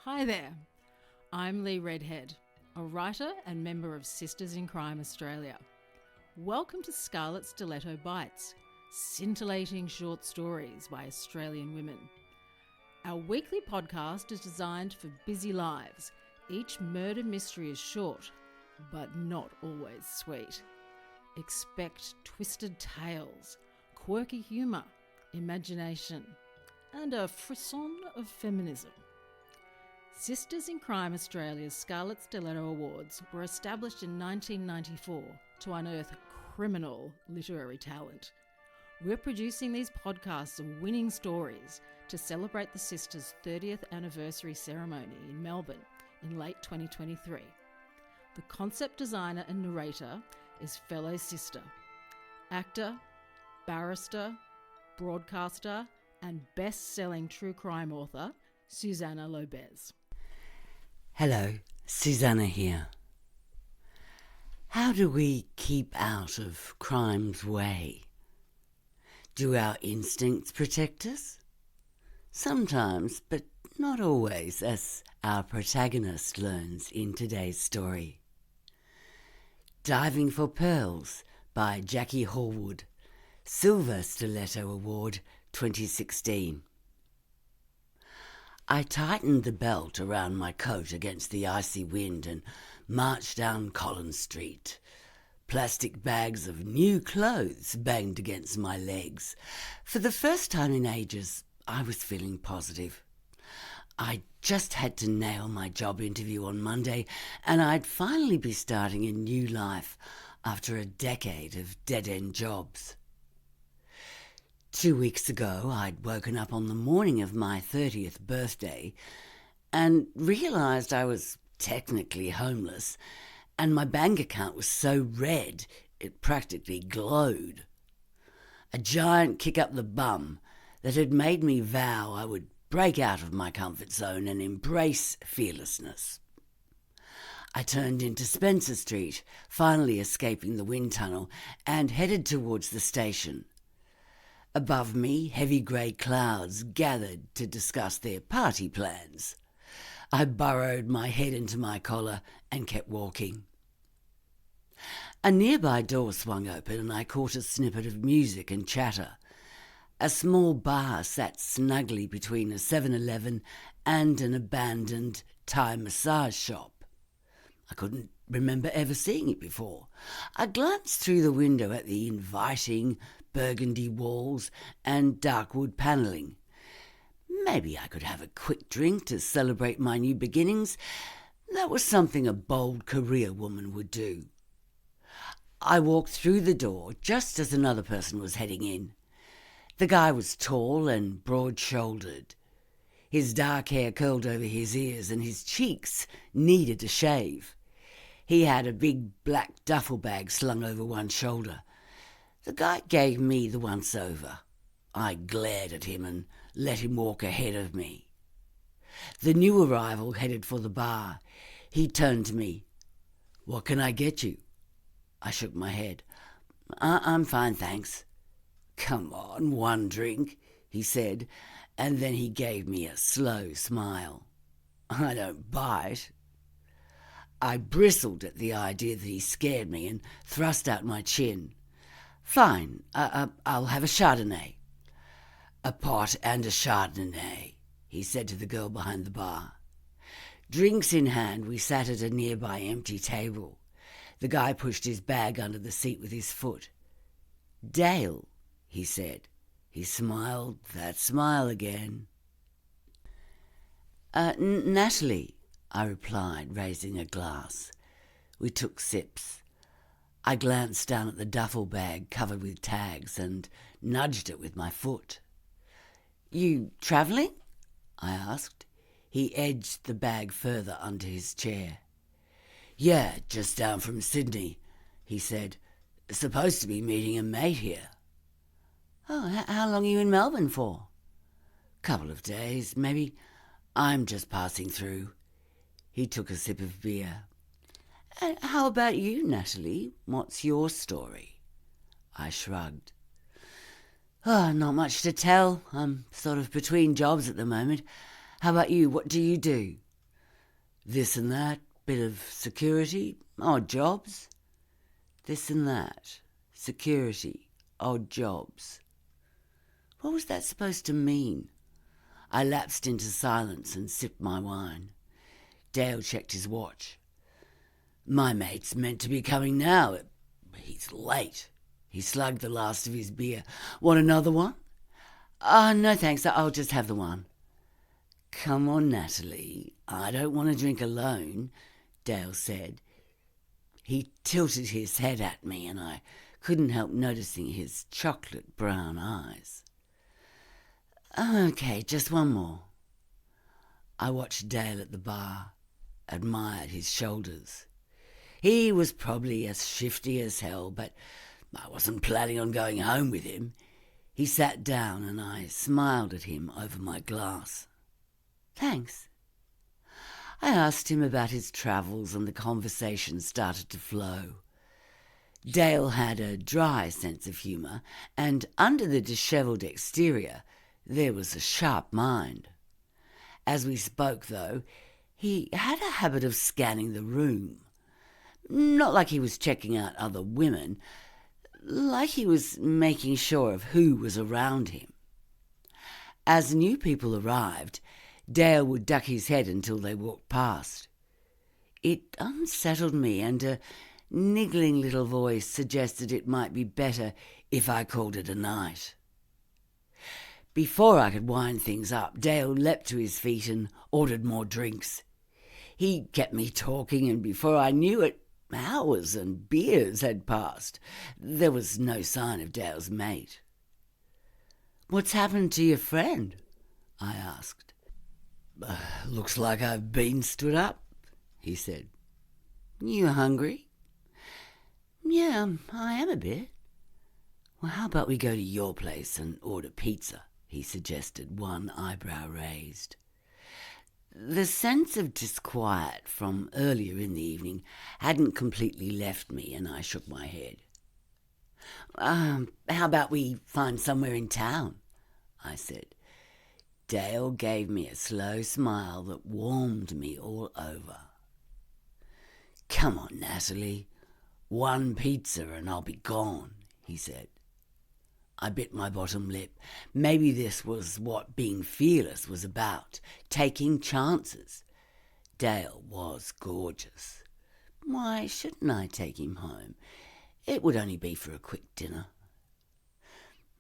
Hi there, I'm Leigh Redhead, a writer and member of Sisters in Crime Australia. Welcome to Scarlet Stiletto Bites, scintillating short stories by Australian women. Our weekly podcast is designed for busy lives. Each murder mystery is short, but not always sweet. Expect twisted tales, quirky humour, imagination, and a frisson of feminism. Sisters in Crime Australia's Scarlet Stiletto Awards were established in 1994 to unearth criminal literary talent. We're producing these podcasts of winning stories to celebrate the Sisters' 30th anniversary ceremony in Melbourne in late 2023. The concept designer and narrator is fellow sister, actor, barrister, broadcaster, and best-selling true crime author Susanna Lobez. Hello, Susanna here. How do we keep out of crime's way? Do our instincts protect us? Sometimes, but not always, as our protagonist learns in today's story. Diving for Pearls by Jacqui Horwood, Silver Stiletto Award 2016. I tightened the belt around my coat against the icy wind and marched down Collins Street. Plastic bags of new clothes banged against my legs. For the first time in ages, I was feeling positive. I just had to nail my job interview on Monday, and I'd finally be starting a new life after a decade of dead-end jobs. 2 weeks ago, I'd woken up on the morning of my 30th birthday and realised I was technically homeless, and my bank account was so red it practically glowed. A giant kick up the bum that had made me vow I would break out of my comfort zone and embrace fearlessness. I turned into Spencer Street, finally escaping the wind tunnel, and headed towards the station. Above me, heavy grey clouds gathered to discuss their party plans. I burrowed my head into my collar and kept walking. A nearby door swung open and I caught a snippet of music and chatter. A small bar sat snugly between a 7-Eleven and an abandoned Thai massage shop. I couldn't remember ever seeing it before. I glanced through the window at the inviting burgundy walls and dark wood panelling. Maybe I could have a quick drink to celebrate my new beginnings. That was something a bold career woman would do. I walked through the door just as another person was heading in. The guy was tall and broad-shouldered. His dark hair curled over his ears and his cheeks needed a shave. He had a big black duffel bag slung over one shoulder. The guy gave me the once-over. I glared at him and let him walk ahead of me. The new arrival headed for the bar. He turned to me. "What can I get you?" I shook my head. I'm fine, thanks." "Come on, one drink," he said, and then he gave me a slow smile. "I don't bite." I bristled at the idea that he scared me and thrust out my chin. "Fine, I'll have a Chardonnay." "A pot and a Chardonnay," he said to the girl behind the bar. Drinks in hand, we sat at a nearby empty table. The guy pushed his bag under the seat with his foot. "Dale," he said. He smiled, that smile again. "Natalie," I replied, raising a glass. We took sips. I glanced down at the duffel bag covered with tags and nudged it with my foot. "You travelling?" I asked. He edged the bag further under his chair. "Yeah, just down from Sydney," he said. "Supposed to be meeting a mate here." "Oh, how long are you in Melbourne for?" "Couple of days, maybe. I'm just passing through." He took a sip of beer. "How about you, Natalie? What's your story?" I shrugged. "Oh, not much to tell. I'm sort of between jobs at the moment. How about you? What do you do?" This and that, bit of security, odd jobs. This and that, security, odd jobs. What was that supposed to mean? I lapsed into silence and sipped my wine. Dale checked his watch. My mate's meant to be coming now. He's late. He slugged the last of his beer. Want another one? No thanks, I'll just have the one. Come on, Natalie. I don't want to drink alone, Dale said. He tilted his head at me and I couldn't help noticing his chocolate brown eyes. Okay, just one more. I watched Dale at the bar, admired his shoulders. He was probably as shifty as hell, but I wasn't planning on going home with him. He sat down and I smiled at him over my glass. Thanks. I asked him about his travels and the conversation started to flow. Dale had a dry sense of humour, and under the dishevelled exterior there was a sharp mind. As we spoke, though, he had a habit of scanning the room. Not like he was checking out other women, like he was making sure of who was around him. As new people arrived, Dale would duck his head until they walked past. It unsettled me, and a niggling little voice suggested it might be better if I called it a night. Before I could wind things up, Dale leapt to his feet and ordered more drinks. He kept me talking, and before I knew it, hours and beers had passed. There was no sign of Dale's mate. "What's happened to your friend?" I asked. Looks like I've been stood up," he said. "You hungry?" "Yeah, I am a bit." "Well, how about we go to your place and order pizza?" he suggested, one eyebrow raised. The sense of disquiet from earlier in the evening hadn't completely left me, and I shook my head. How about we find somewhere in town?" I said. Dale gave me a slow smile that warmed me all over. "Come on, Natalie. One pizza and I'll be gone," he said. I bit my bottom lip. Maybe this was what being fearless was about, taking chances. Dale was gorgeous. Why shouldn't I take him home? It would only be for a quick dinner.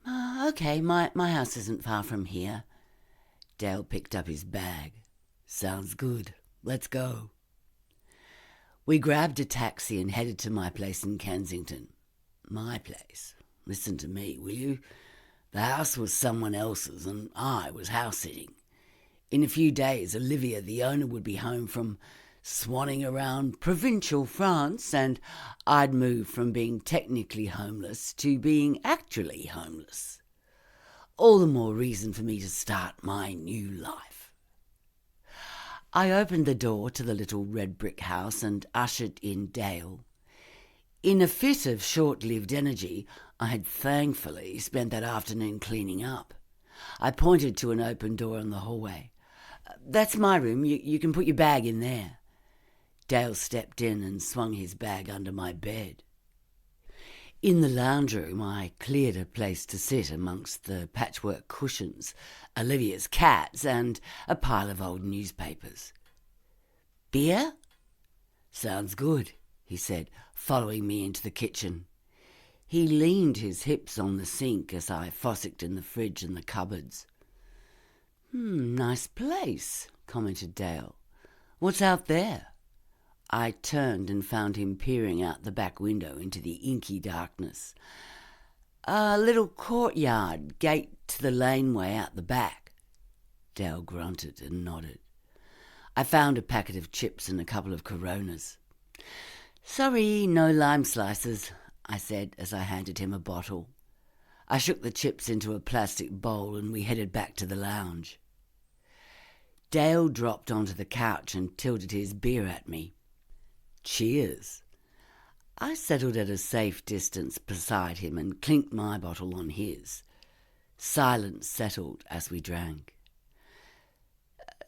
Okay, my house isn't far from here." Dale picked up his bag. "Sounds good. Let's go." We grabbed a taxi and headed to my place in Kensington. My place. Listen to me, will you? The house was someone else's and I was house-sitting. In a few days, Olivia, the owner, would be home from swanning around provincial France, and I'd move from being technically homeless to being actually homeless. All the more reason for me to start my new life. I opened the door to the little red brick house and ushered in Dale. In a fit of short-lived energy, I had thankfully spent that afternoon cleaning up. I pointed to an open door in the hallway. "That's my room. You can put your bag in there." Dale stepped in and swung his bag under my bed. In the lounge room, I cleared a place to sit amongst the patchwork cushions, Olivia's cats, and a pile of old newspapers. "Beer?" "Sounds good," he said, following me into the kitchen. He leaned his hips on the sink as I fossicked in the fridge and the cupboards. Nice place," commented Dale. "What's out there?" I turned and found him peering out the back window into the inky darkness. "A little courtyard, gate to the laneway out the back." Dale grunted and nodded. I found a packet of chips and a couple of Coronas. "Sorry, no lime slices," I said as I handed him a bottle. I shook the chips into a plastic bowl and we headed back to the lounge. Dale dropped onto the couch and tilted his beer at me. "Cheers." I settled at a safe distance beside him and clinked my bottle on his. Silence settled as we drank.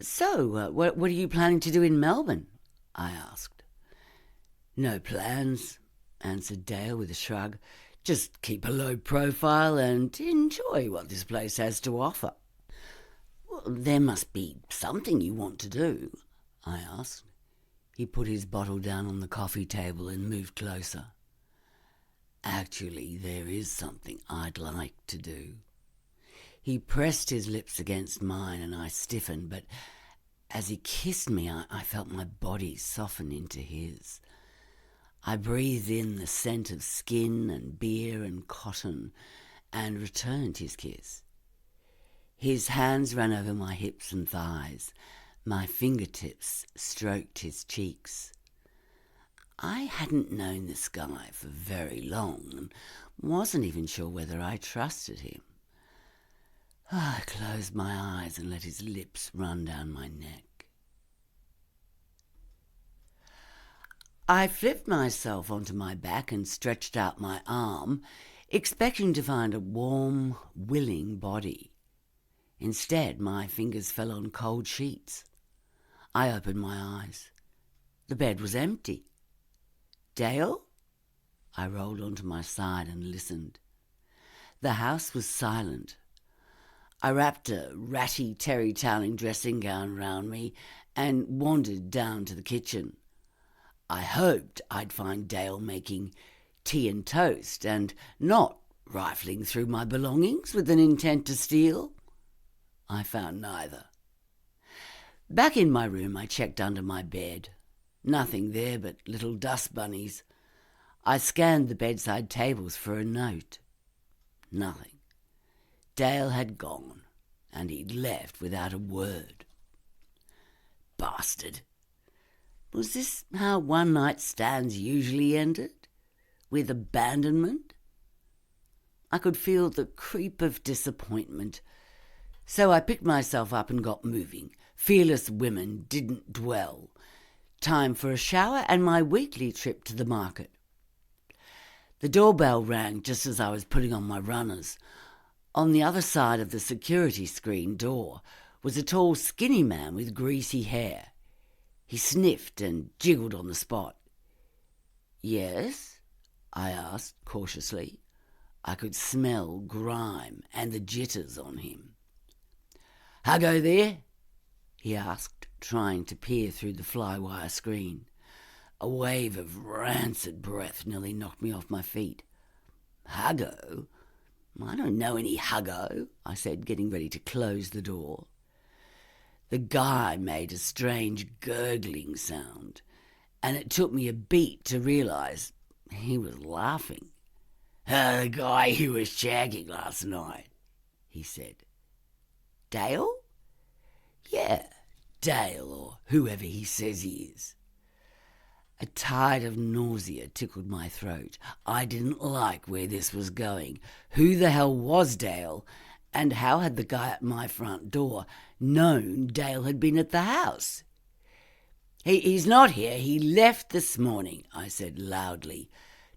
So, what are you planning to do in Melbourne? I asked. No plans, answered Dale with a shrug. Just keep a low profile and enjoy what this place has to offer. Well, there must be something you want to do, I asked. He put his bottle down on the coffee table and moved closer. Actually, there is something I'd like to do. He pressed his lips against mine and I stiffened, but as he kissed me, I felt my body soften into his. I breathed in the scent of skin and beer and cotton and returned his kiss. His hands ran over my hips and thighs. My fingertips stroked his cheeks. I hadn't known this guy for very long and wasn't even sure whether I trusted him. I closed my eyes and let his lips run down my neck. I flipped myself onto my back and stretched out my arm, expecting to find a warm, willing body. Instead, my fingers fell on cold sheets. I opened my eyes. The bed was empty. Dale? I rolled onto my side and listened. The house was silent. I wrapped a ratty terry-toweling dressing gown round me and wandered down to the kitchen. I hoped I'd find Dale making tea and toast and not rifling through my belongings with an intent to steal. I found neither. Back in my room, I checked under my bed. Nothing there but little dust bunnies. I scanned the bedside tables for a note. Nothing. Dale had gone, and he'd left without a word. Bastard. Was this how one-night stands usually ended? With abandonment? I could feel the creep of disappointment. So I picked myself up and got moving. Fearless women didn't dwell. Time for a shower and my weekly trip to the market. The doorbell rang just as I was putting on my runners. On the other side of the security screen door was a tall, skinny man with greasy hair. He sniffed and jiggled on the spot. Yes? I asked cautiously. I could smell grime and the jitters on him. Huggo there? He asked, trying to peer through the flywire screen. A wave of rancid breath nearly knocked me off my feet. Huggo? I don't know any Huggo, I said, getting ready to close the door. The guy made a strange gurgling sound, and it took me a beat to realise he was laughing. The guy who was shagging last night, he said. Dale? Yeah, Dale, or whoever he says he is. A tide of nausea tickled my throat. I didn't like where this was going. Who the hell was Dale? And how had the guy at my front door known Dale had been at the house? He's not here. He left this morning, I said loudly,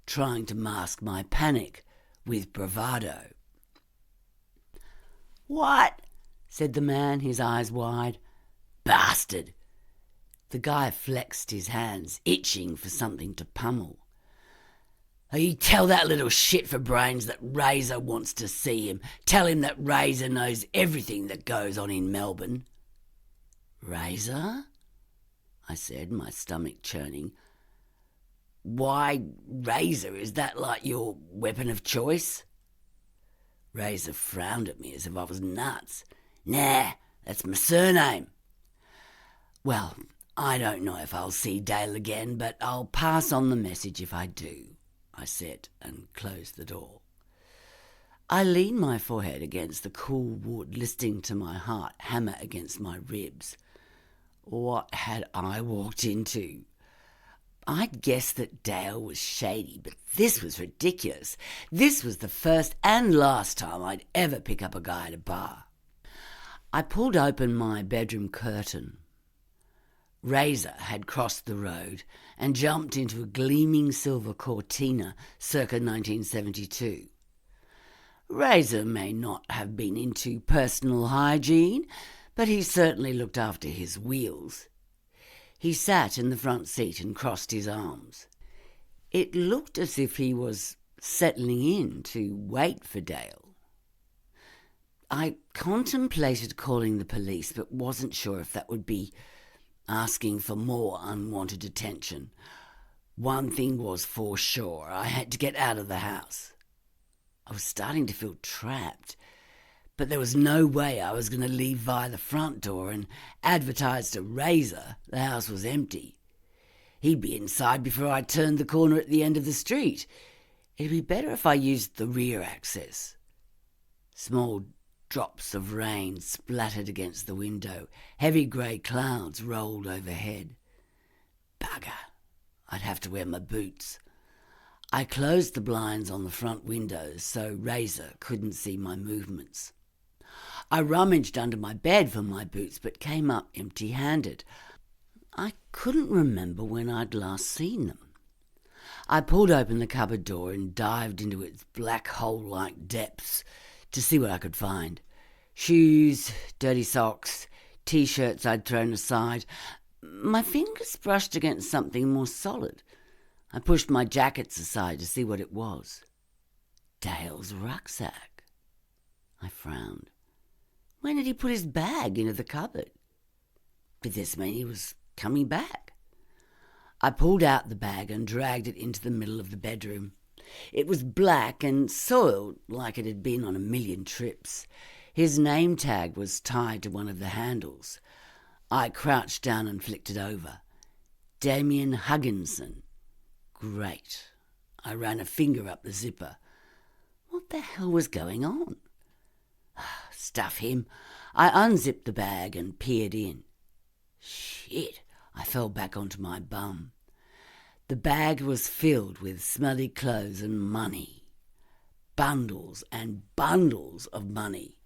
trying to mask my panic with bravado. What? Said the man, his eyes wide. Bastard! The guy flexed his hands, itching for something to pummel. You tell that little shit for brains that Razor wants to see him. Tell him that Razor knows everything that goes on in Melbourne. Razor? I said, my stomach churning. Why, Razor, is that like your weapon of choice? Razor frowned at me as if I was nuts. Nah, that's my surname. Well, I don't know if I'll see Dale again, but I'll pass on the message if I do, I said, and closed the door. I leaned my forehead against the cool wood, listening to my heart hammer against my ribs. What had I walked into? I'd guessed that Dale was shady, but this was ridiculous. This was the first and last time I'd ever pick up a guy at a bar. I pulled open my bedroom curtain. Razor had crossed the road and jumped into a gleaming silver Cortina circa 1972. Razor may not have been into personal hygiene, but he certainly looked after his wheels. He sat in the front seat and crossed his arms. It looked as if he was settling in to wait for Dale. I contemplated calling the police, but wasn't sure if that would be asking for more unwanted attention. One thing was for sure, I had to get out of the house. I was starting to feel trapped, but there was no way I was going to leave via the front door and advertise to Razor the house was empty. He'd be inside before I turned the corner at the end of the street. It'd be better if I used the rear access. Small drops of rain splattered against the window. Heavy grey clouds rolled overhead. Bugger, I'd have to wear my boots. I closed the blinds on the front windows so Razor couldn't see my movements. I rummaged under my bed for my boots but came up empty-handed. I couldn't remember when I'd last seen them. I pulled open the cupboard door and dived into its black hole-like depths to see what I could find. Shoes, dirty socks, T-shirts I'd thrown aside. My fingers brushed against something more solid. I pushed my jackets aside to see what it was. Dale's rucksack. I frowned. When did he put his bag into the cupboard? Did this mean he was coming back? I pulled out the bag and dragged it into the middle of the bedroom. It was black and soiled like it had been on a million trips. His name tag was tied to one of the handles. I crouched down and flicked it over. Damien Hugginson. Great. I ran a finger up the zipper. What the hell was going on? Stuff him. I unzipped the bag and peered in. Shit, I fell back onto my bum. The bag was filled with smelly clothes and money. Bundles and bundles of money.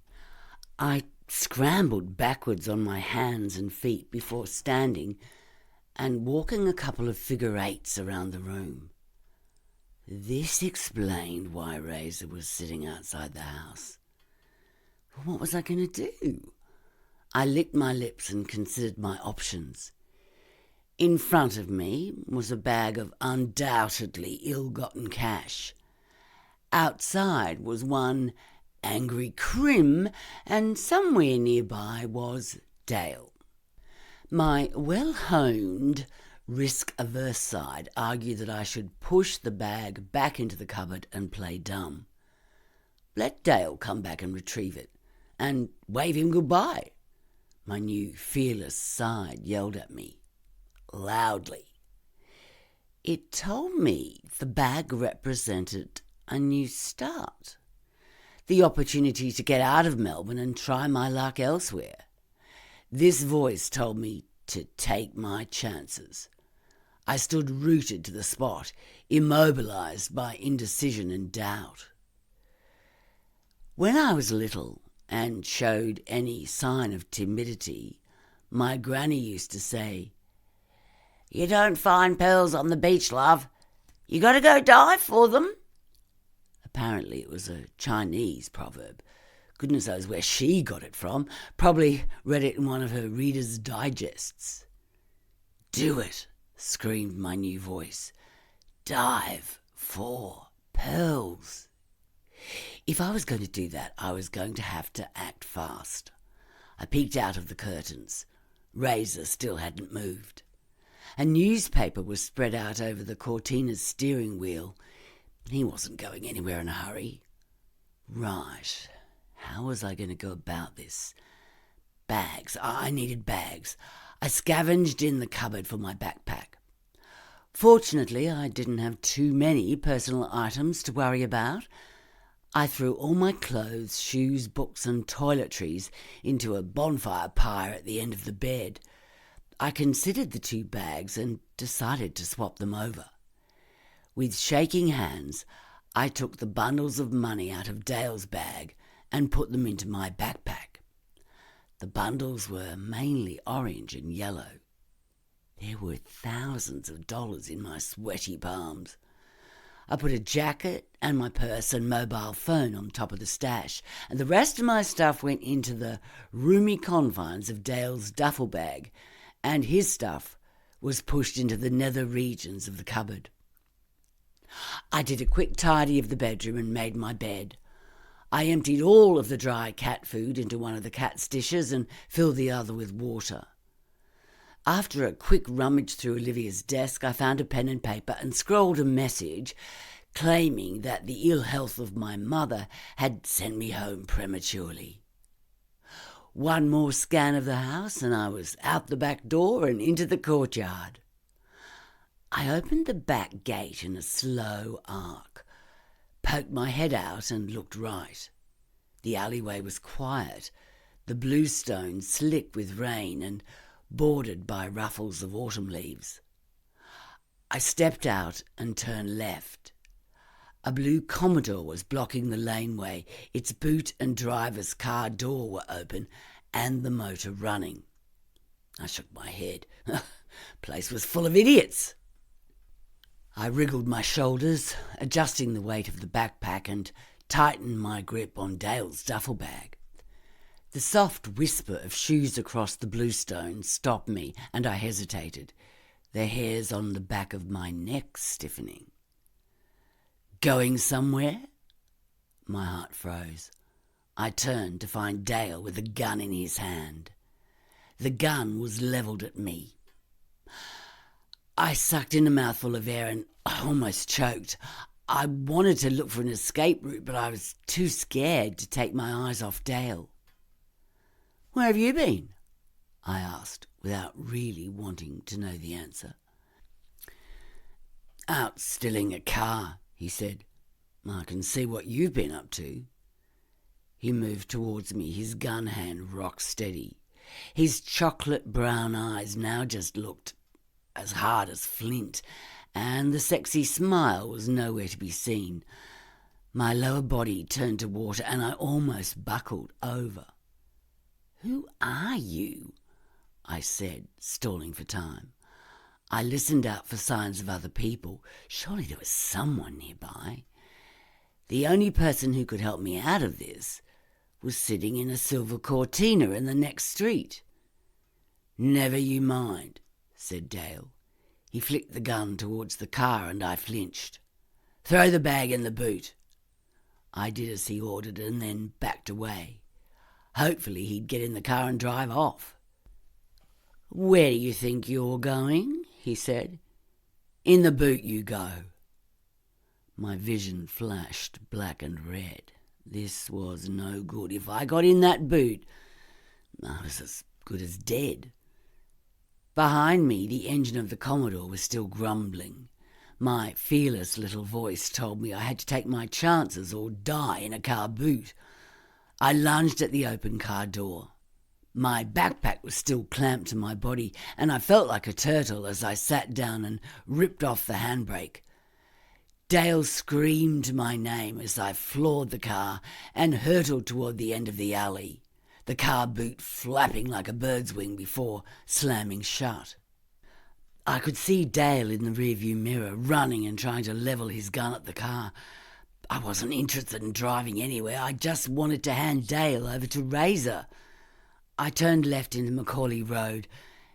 I scrambled backwards on my hands and feet before standing and walking a couple of figure eights around the room. This explained why Razor was sitting outside the house. What was I going to do? I licked my lips and considered my options. In front of me was a bag of undoubtedly ill-gotten cash. Outside was one angry Crim, and somewhere nearby was Dale. My well-honed, risk-averse side argued that I should push the bag back into the cupboard and play dumb. Let Dale come back and retrieve it, and wave him goodbye. My new fearless side yelled at me, loudly. It told me the bag represented a new start, the opportunity to get out of Melbourne and try my luck elsewhere. This voice told me to take my chances. I stood rooted to the spot, immobilised by indecision and doubt. When I was little and showed any sign of timidity, my granny used to say, "You don't find pearls on the beach, love. You got to go dive for them." Apparently it was a Chinese proverb. Goodness knows where she got it from. Probably read it in one of her Reader's Digests. "Do it," screamed my new voice. "Dive for pearls." If I was going to do that, I was going to have to act fast. I peeked out of the curtains. Razor still hadn't moved. A newspaper was spread out over the Cortina's steering wheel. He wasn't going anywhere in a hurry. Right, how was I going to go about this? Bags. I needed bags. I scavenged in the cupboard for my backpack. Fortunately, I didn't have too many personal items to worry about. I threw all my clothes, shoes, books and toiletries into a bonfire pyre at the end of the bed. I considered the two bags and decided to swap them over. With shaking hands, I took the bundles of money out of Dale's bag and put them into my backpack. The bundles were mainly orange and yellow. There were thousands of dollars in my sweaty palms. I put a jacket and my purse and mobile phone on top of the stash, and the rest of my stuff went into the roomy confines of Dale's duffel bag, and his stuff was pushed into the nether regions of the cupboard. I did a quick tidy of the bedroom and made my bed. I emptied all of the dry cat food into one of the cat's dishes and filled the other with water. After a quick rummage through Olivia's desk, I found a pen and paper and scrawled a message claiming that the ill health of my mother had sent me home prematurely. One more scan of the house and I was out the back door and into the courtyard. I opened the back gate in a slow arc, poked my head out and looked right. The alleyway was quiet, the bluestone slick with rain and bordered by ruffles of autumn leaves. I stepped out and turned left. A blue Commodore was blocking the laneway. Its boot and driver's car door were open and the motor running. I shook my head. Place was full of idiots. I wriggled my shoulders, adjusting the weight of the backpack, and tightened my grip on Dale's duffel bag. The soft whisper of shoes across the bluestone stopped me, and I hesitated, the hairs on the back of my neck stiffening. Going somewhere? My heart froze. I turned to find Dale with a gun in his hand. The gun was levelled at me. I sucked in a mouthful of air and almost choked. I wanted to look for an escape route, but I was too scared to take my eyes off Dale. "Where have you been?" I asked, without really wanting to know the answer. "Out stealing a car," he said. "I can see what you've been up to." He moved towards me, his gun hand rock steady. His chocolate brown eyes now just looked as hard as flint, and the sexy smile was nowhere to be seen. My lower body turned to water, and I almost buckled over. "Who are you?" I said, stalling for time. I listened out for signs of other people. Surely there was someone nearby. The only person who could help me out of this was sitting in a silver Cortina in the next street. "Never you mind," said Dale. He flicked the gun towards the car and I flinched. "Throw the bag in the boot." I did as he ordered and then backed away. Hopefully he'd get in the car and drive off. "Where do you think you're going?" he said. "In the boot you go." My vision flashed black and red. This was no good. If I got in that boot, I was as good as dead. Behind me, the engine of the Commodore was still grumbling. My fearless little voice told me I had to take my chances or die in a car boot. I lunged at the open car door. My backpack was still clamped to my body, and I felt like a turtle as I sat down and ripped off the handbrake. Dale screamed my name as I floored the car and hurtled toward the end of the alley, the car boot flapping like a bird's wing before slamming shut. I could see Dale in the rearview mirror, running and trying to level his gun at the car. I wasn't interested in driving anywhere. I just wanted to hand Dale over to Razor. I turned left into Macaulay Road,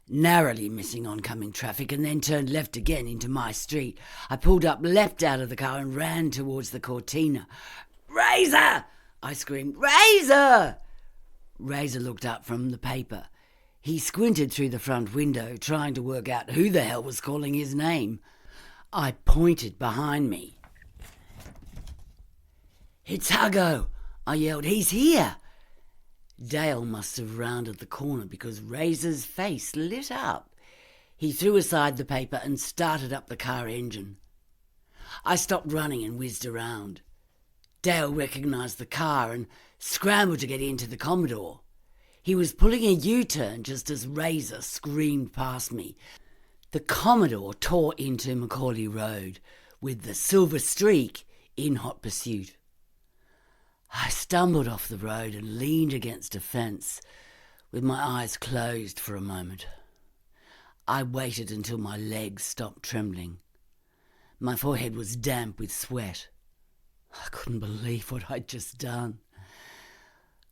narrowly missing oncoming traffic, and then turned left again into my street. I pulled up, leapt out of the car and ran towards the Cortina. "Razor!" I screamed. "Razor!" Razor looked up from the paper. He squinted through the front window, trying to work out who the hell was calling his name. I pointed behind me. "It's Huggo!" I yelled. "He's here!" Dale must have rounded the corner because Razor's face lit up. He threw aside the paper and started up the car engine. I stopped running and whizzed around. Dale recognised the car and scrambled to get into the Commodore. He was pulling a U-turn just as Razor screamed past me. The Commodore tore into Macaulay Road, with the Silver Streak in hot pursuit. I stumbled off the road and leaned against a fence, with my eyes closed for a moment. I waited until my legs stopped trembling. My forehead was damp with sweat. I couldn't believe what I'd just done.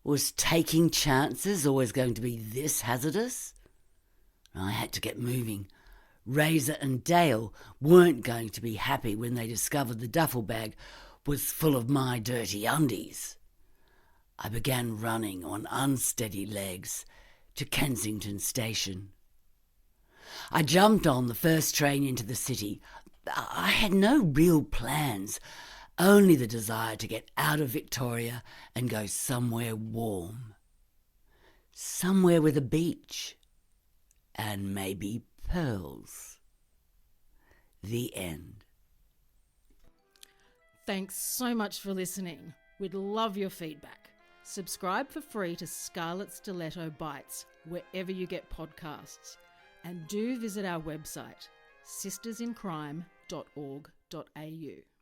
Was taking chances always going to be this hazardous? I had to get moving. Razor and Dale weren't going to be happy when they discovered the duffel bag was full of my dirty undies. I began running on unsteady legs to Kensington Station. I jumped on the first train into the city. I had no real plans, only the desire to get out of Victoria and go somewhere warm. Somewhere with a beach. And maybe pearls. The end. Thanks so much for listening. We'd love your feedback. Subscribe for free to Scarlet Stiletto Bites wherever you get podcasts. And do visit our website, sistersincrime.org.au.